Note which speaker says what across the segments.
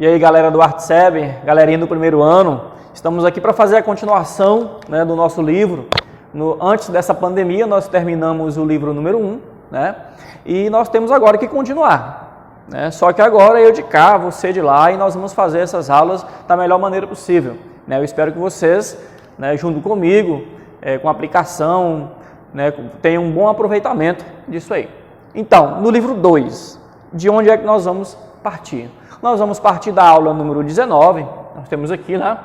Speaker 1: E aí, galera do ArtSeb, galerinha do primeiro ano, estamos aqui para fazer a continuação, né, do nosso livro. Antes dessa pandemia, nós terminamos o livro número 1, né, e nós temos agora que continuar. Né, só que agora eu de cá, você de lá, e nós vamos fazer essas aulas da melhor maneira possível. Né, eu espero que vocês, né, junto comigo, com a aplicação, né, tenham um bom aproveitamento disso aí. Então, no livro 2, de onde é que nós vamos partir? Nós vamos partir da aula número 19, nós temos aqui, né?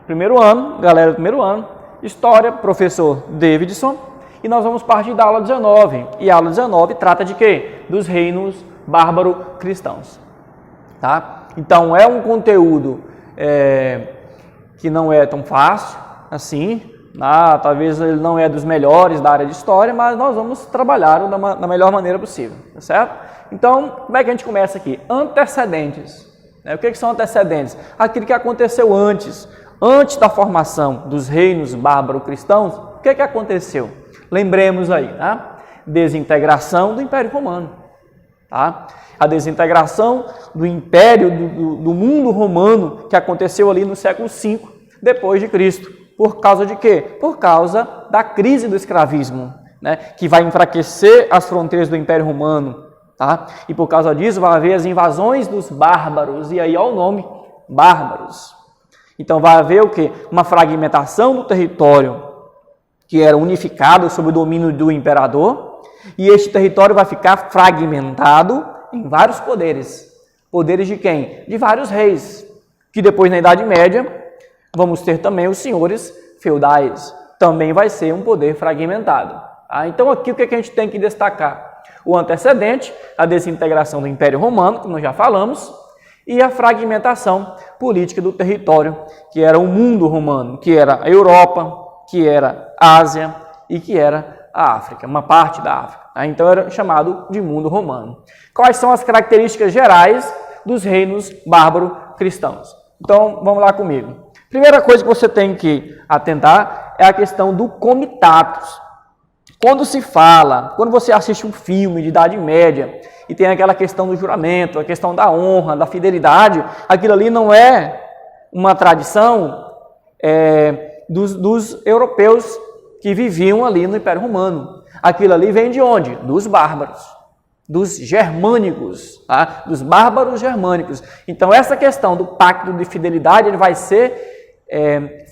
Speaker 1: Primeiro ano, galera do primeiro ano, História, professor Davidson, e nós vamos partir da aula 19. E a aula 19 trata de quê? Dos reinos bárbaro-cristãos. Tá? Então, é um conteúdo que não é tão fácil assim, talvez ele não é dos melhores da área de história, mas nós vamos trabalhá-lo da melhor maneira possível, tá certo? Então, como é que a gente começa aqui? Antecedentes. O que são antecedentes? Aquilo que aconteceu antes da formação dos reinos bárbaro-cristãos. O que aconteceu? Lembremos aí, né? Desintegração do Império Romano. Tá? A desintegração do Império, do mundo romano, que aconteceu ali no século V depois de Cristo. Por causa de quê? Por causa da crise do escravismo, né? Que vai enfraquecer as fronteiras do Império Romano. Tá? E por causa disso vai haver as invasões dos bárbaros, e aí ó o nome, bárbaros. Então vai haver o quê? Uma fragmentação do território que era unificado sob o domínio do imperador, e este território vai ficar fragmentado em vários poderes. Poderes de quem? De vários reis, que depois na Idade Média vamos ter também os senhores feudais. Também vai ser um poder fragmentado. Tá? Então aqui o que a gente tem que destacar? O antecedente, a desintegração do Império Romano, como nós já falamos, e a fragmentação política do território, que era o mundo romano, que era a Europa, que era a Ásia e que era a África, uma parte da África. Tá? Então era chamado de mundo romano. Quais são as características gerais dos reinos bárbaro-cristãos? Então vamos lá comigo. Primeira coisa que você tem que atentar é a questão do comitatus. Quando você assiste um filme de Idade Média e tem aquela questão do juramento, a questão da honra, da fidelidade, aquilo ali não é uma tradição dos europeus que viviam ali no Império Romano. Aquilo ali vem de onde? Dos bárbaros, dos germânicos, tá? Dos bárbaros germânicos. Então essa questão do pacto de fidelidade ele vai ser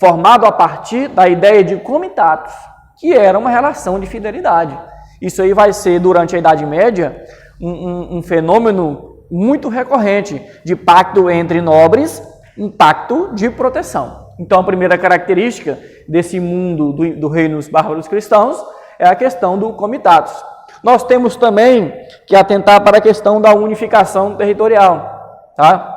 Speaker 1: formado a partir da ideia de comitatus, que era uma relação de fidelidade. Isso aí vai ser, durante a Idade Média, um fenômeno muito recorrente de pacto entre nobres, um pacto de proteção. Então, a primeira característica desse mundo do reino dos bárbaros cristãos é a questão do comitatus. Nós temos também que atentar para a questão da unificação territorial. Tá?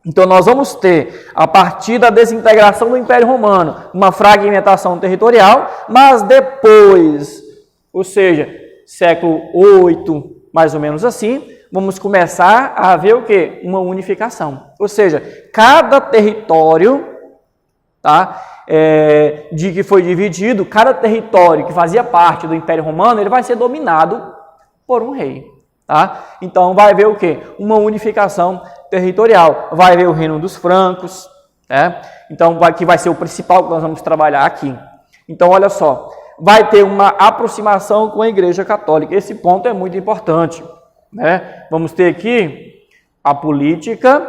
Speaker 1: Então, nós vamos ter, a partir da desintegração do Império Romano, uma fragmentação territorial, mas depois, ou seja, século VIII, mais ou menos assim, vamos começar a ver o quê? Uma unificação. Ou seja, cada território, tá, de que foi dividido, cada território que fazia parte do Império Romano, ele vai ser dominado por um rei. Tá? Então vai haver o quê? Uma unificação territorial. Vai haver o reino dos francos, né? Então que vai ser o principal que nós vamos trabalhar aqui. Então olha só, vai ter uma aproximação com a Igreja Católica. Esse ponto é muito importante, né? Vamos ter aqui a política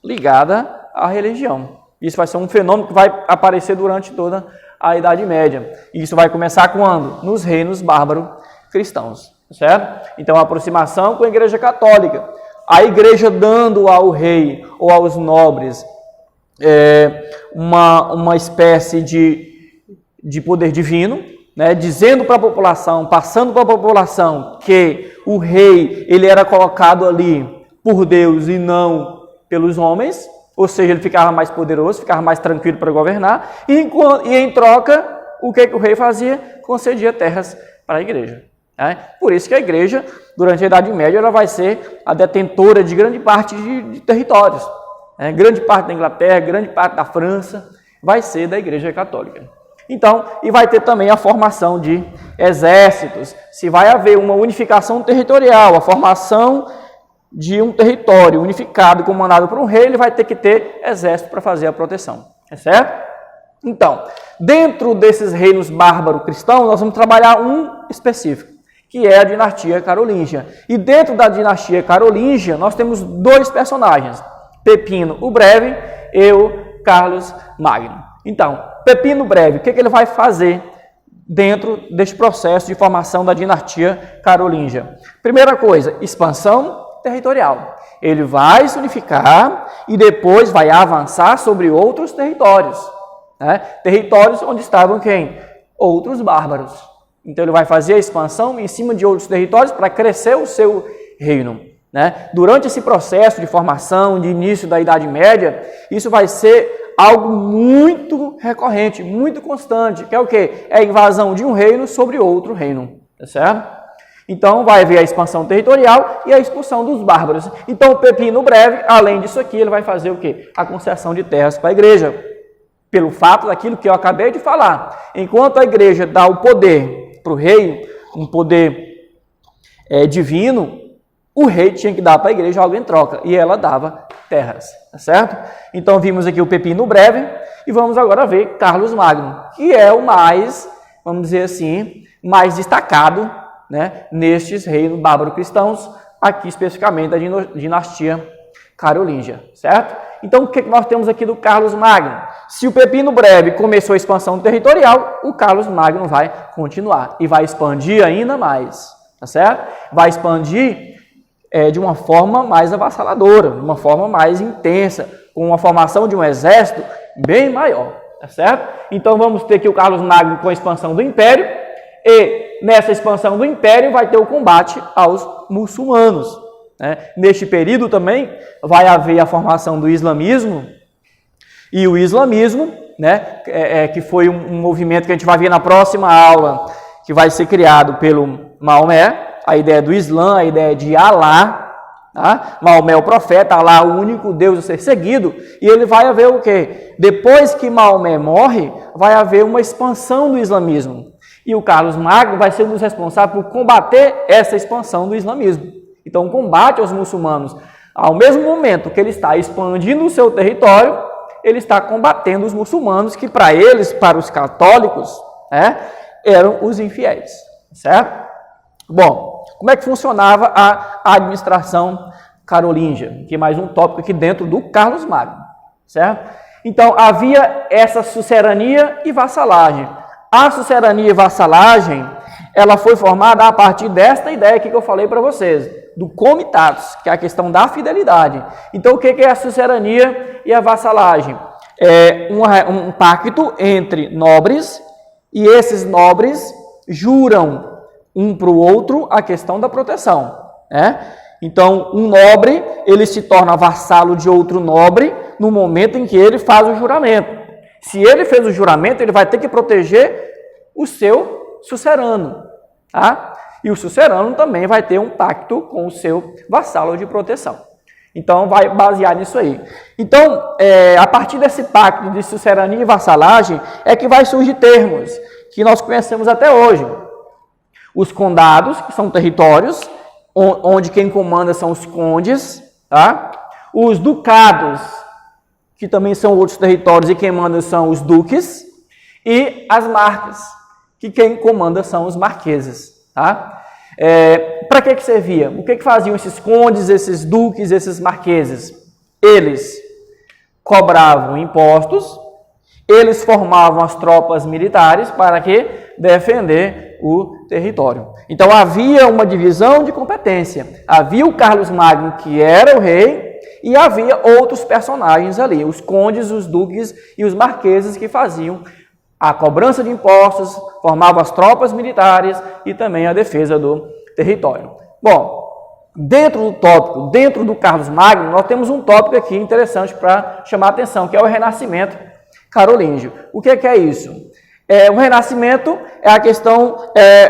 Speaker 1: ligada à religião. Isso vai ser um fenômeno que vai aparecer durante toda a Idade Média. E isso vai começar quando? Nos reinos bárbaro-cristãos. Certo? Então, a aproximação com a Igreja Católica. A Igreja dando ao rei ou aos nobres uma espécie de poder divino, né? Dizendo para a população, passando para a população que o rei ele era colocado ali por Deus e não pelos homens, ou seja, ele ficava mais poderoso, ficava mais tranquilo para governar, e em troca, o que o rei fazia? Concedia terras para a igreja. Por isso que a igreja, durante a Idade Média, ela vai ser a detentora de grande parte de territórios. Grande parte da Inglaterra, grande parte da França, vai ser da Igreja Católica. Então, e vai ter também a formação de exércitos, se vai haver uma unificação territorial, a formação de um território unificado, comandado por um rei, ele vai ter que ter exército para fazer a proteção, é certo? Então, dentro desses reinos bárbaro-cristãos, nós vamos trabalhar um específico, que é a dinastia carolíngia. E dentro da dinastia carolíngia, nós temos dois personagens, Pepino o Breve e o Carlos Magno. Então, Pepino o Breve, o que ele vai fazer dentro deste processo de formação da dinastia carolíngia? Primeira coisa, expansão territorial. Ele vai se unificar e depois vai avançar sobre outros territórios. Né? Territórios onde estavam quem? Outros bárbaros. Então ele vai fazer a expansão em cima de outros territórios para crescer o seu reino. Né? Durante esse processo de formação, de início da Idade Média, isso vai ser algo muito recorrente, muito constante, que é o quê? É a invasão de um reino sobre outro reino, tá certo? Então vai haver a expansão territorial e a expulsão dos bárbaros. Então o Pepino Breve, além disso aqui, ele vai fazer o quê? A concessão de terras para a igreja. Pelo fato daquilo que eu acabei de falar. Enquanto a igreja dá o poder para o rei, um poder divino, o rei tinha que dar para a igreja algo em troca, e ela dava terras, tá certo? Então vimos aqui o Pepino Breve, e vamos agora ver Carlos Magno, que é o mais, vamos dizer assim, mais destacado, né, nestes reinos bárbaro-cristãos, aqui especificamente da dinastia carolíngia, certo? Então o que nós temos aqui do Carlos Magno? Se o Pepino Breve começou a expansão territorial, o Carlos Magno vai continuar, e vai expandir ainda mais, tá certo? Vai expandir de uma forma mais avassaladora, de uma forma mais intensa, com uma formação de um exército bem maior, tá certo? Então vamos ter aqui o Carlos Magno com a expansão do Império, e nessa expansão do Império vai ter o combate aos muçulmanos. Né? Neste período também vai haver a formação do islamismo, e o islamismo, né, que foi um movimento que a gente vai ver na próxima aula, que vai ser criado pelo Maomé, a ideia do Islã, a ideia de Alá, tá? Maomé é o profeta, Alá o único Deus a ser seguido, e ele vai haver o quê? Depois que Maomé morre, vai haver uma expansão do islamismo, e o Carlos Magno vai ser um dos responsáveis por combater essa expansão do islamismo. Então, o combate aos muçulmanos, ao mesmo momento que ele está expandindo o seu território, ele está combatendo os muçulmanos, que para eles, para os católicos, eram os infiéis, certo? Bom, como é que funcionava a administração carolíngia? Que é mais um tópico aqui dentro do Carlos Magno, certo? Então, havia essa sucerania e vassalagem. A sucerania e vassalagem, ela foi formada a partir desta ideia aqui que eu falei para vocês, do comitatus, que é a questão da fidelidade. Então, o que é a sucerania e a vassalagem? É um pacto entre nobres, e esses nobres juram um para o outro a questão da proteção. Né? Então, um nobre, ele se torna vassalo de outro nobre no momento em que ele faz o juramento. Se ele fez o juramento, ele vai ter que proteger o seu sucerano. Tá? E o sucerano também vai ter um pacto com o seu vassalo de proteção. Então, vai basear nisso aí. Então, a partir desse pacto de sucerania e vassalagem, é que vai surgir termos que nós conhecemos até hoje. Os condados, que são territórios, onde quem comanda são os condes. Tá? Os ducados, que também são outros territórios, e quem manda são os duques. E as marcas, que quem comanda são os marqueses. Tá? Para que servia? O que faziam esses condes, esses duques, esses marqueses? Eles cobravam impostos, eles formavam as tropas militares para que defender o território. Então havia uma divisão de competência. Havia o Carlos Magno, que era o rei, e havia outros personagens ali, os condes, os duques e os marqueses, que faziam a cobrança de impostos, formavam as tropas militares e também a defesa do território. Bom, dentro do tópico, dentro do Carlos Magno, nós temos um tópico aqui interessante para chamar a atenção, que é o Renascimento carolíngio. O que é isso? O Renascimento é a questão,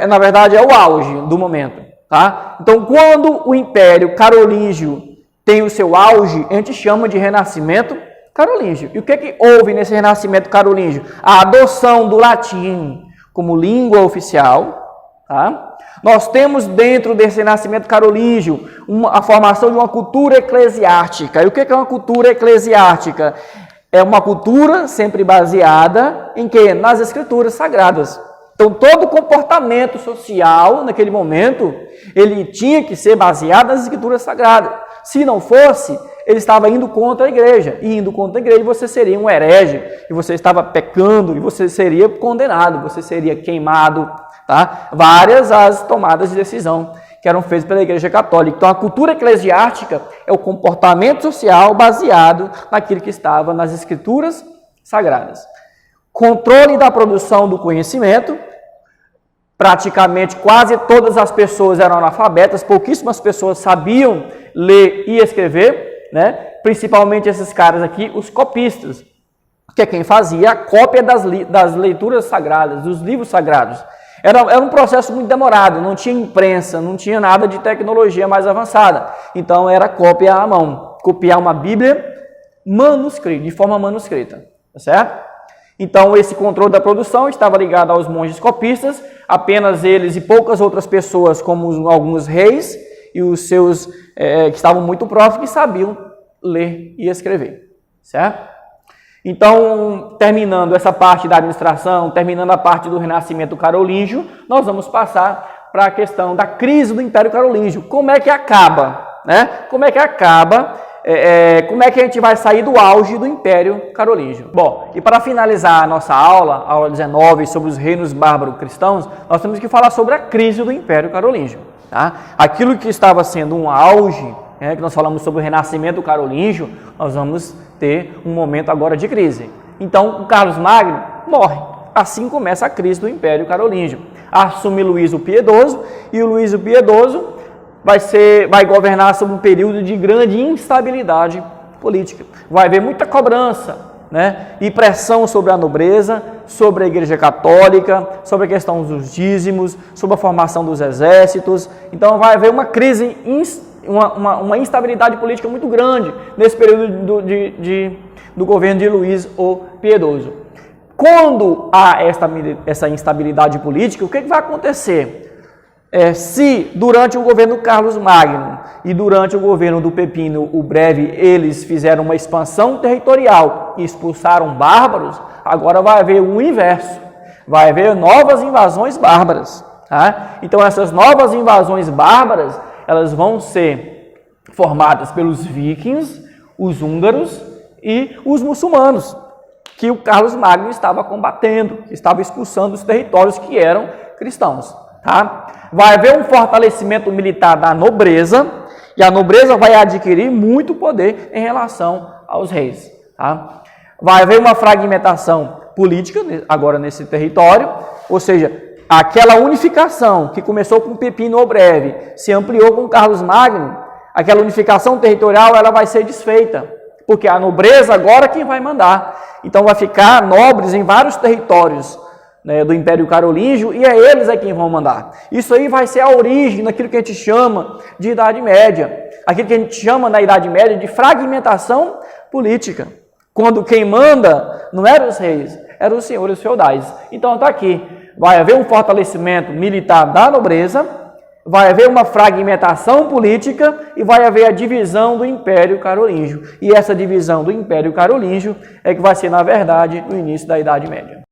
Speaker 1: na verdade, é o auge do momento. Tá? Então, quando o Império Carolíngio tem o seu auge, a gente chama de Renascimento carolíngio. E o que houve nesse Renascimento carolíngio? A adoção do latim como língua oficial, tá? Nós temos dentro desse renascimento carolíngio a formação de uma cultura eclesiástica. E o que é uma cultura eclesiástica? É uma cultura sempre baseada em quê? Nas escrituras sagradas. Então, todo comportamento social, naquele momento, ele tinha que ser baseado nas escrituras sagradas. Se não fosse, ele estava indo contra a igreja. E indo contra a igreja, você seria um herege. E você estava pecando, e você seria condenado, você seria queimado. Tá? Várias as tomadas de decisão que eram feitas pela Igreja Católica. Então, a cultura eclesiástica é o comportamento social baseado naquilo que estava nas escrituras sagradas. Controle da produção do conhecimento. Praticamente quase todas as pessoas eram analfabetas, pouquíssimas pessoas sabiam ler e escrever, né? Principalmente esses caras aqui, os copistas, que é quem fazia a cópia das leituras sagradas, dos livros sagrados. Era um processo muito demorado, não tinha imprensa, não tinha nada de tecnologia mais avançada. Então era cópia à mão, copiar uma Bíblia manuscrita, de forma manuscrita, tá certo? Então esse controle da produção estava ligado aos monges copistas, apenas eles e poucas outras pessoas, como alguns reis e os seus que estavam muito próximos, que sabiam ler e escrever, certo? Então, terminando essa parte da administração, terminando a parte do renascimento carolíngio, nós vamos passar para a questão da crise do Império Carolíngio. Como é que acaba? Né? Como é que acaba? Como é que a gente vai sair do auge do Império Carolíngio? Bom, e para finalizar a nossa aula 19, sobre os reinos bárbaro-cristãos, nós temos que falar sobre a crise do Império Carolíngio. Tá? Aquilo que estava sendo um auge, que nós falamos sobre o renascimento carolíngio, nós vamos ter um momento agora de crise. Então, o Carlos Magno morre. Assim começa a crise do Império Carolíngio. Assume Luís o Piedoso, e o Luís o Piedoso vai governar sob um período de grande instabilidade política. Vai haver muita cobrança, né? E pressão sobre a nobreza, sobre a Igreja Católica, sobre a questão dos dízimos, sobre a formação dos exércitos. Então vai haver uma crise, uma instabilidade política muito grande nesse período do governo de Luís o Piedoso. Quando há essa instabilidade política, o que vai acontecer? Se durante o governo Carlos Magno e durante o governo do Pepino o Breve eles fizeram uma expansão territorial e expulsaram bárbaros, agora vai haver o inverso, vai haver novas invasões bárbaras. Tá? Então essas novas invasões bárbaras, elas vão ser formadas pelos vikings, os húngaros e os muçulmanos, que o Carlos Magno estava combatendo, estava expulsando os territórios que eram cristãos. Tá? Vai haver um fortalecimento militar da nobreza, e a nobreza vai adquirir muito poder em relação aos reis. Tá? Vai haver uma fragmentação política agora nesse território, ou seja, aquela unificação que começou com Pepino o Breve, se ampliou com Carlos Magno, aquela unificação territorial ela vai ser desfeita, porque a nobreza agora é quem vai mandar. Então vai ficar nobres em vários territórios, né, do Império Carolíngio, e eles quem vão mandar. Isso aí vai ser a origem daquilo que a gente chama de Idade Média, aquilo que a gente chama na Idade Média de fragmentação política, quando quem manda não eram os reis, eram os senhores feudais. Então está aqui, vai haver um fortalecimento militar da nobreza, vai haver uma fragmentação política e vai haver a divisão do Império Carolíngio. E essa divisão do Império Carolíngio é que vai ser, na verdade, o início da Idade Média.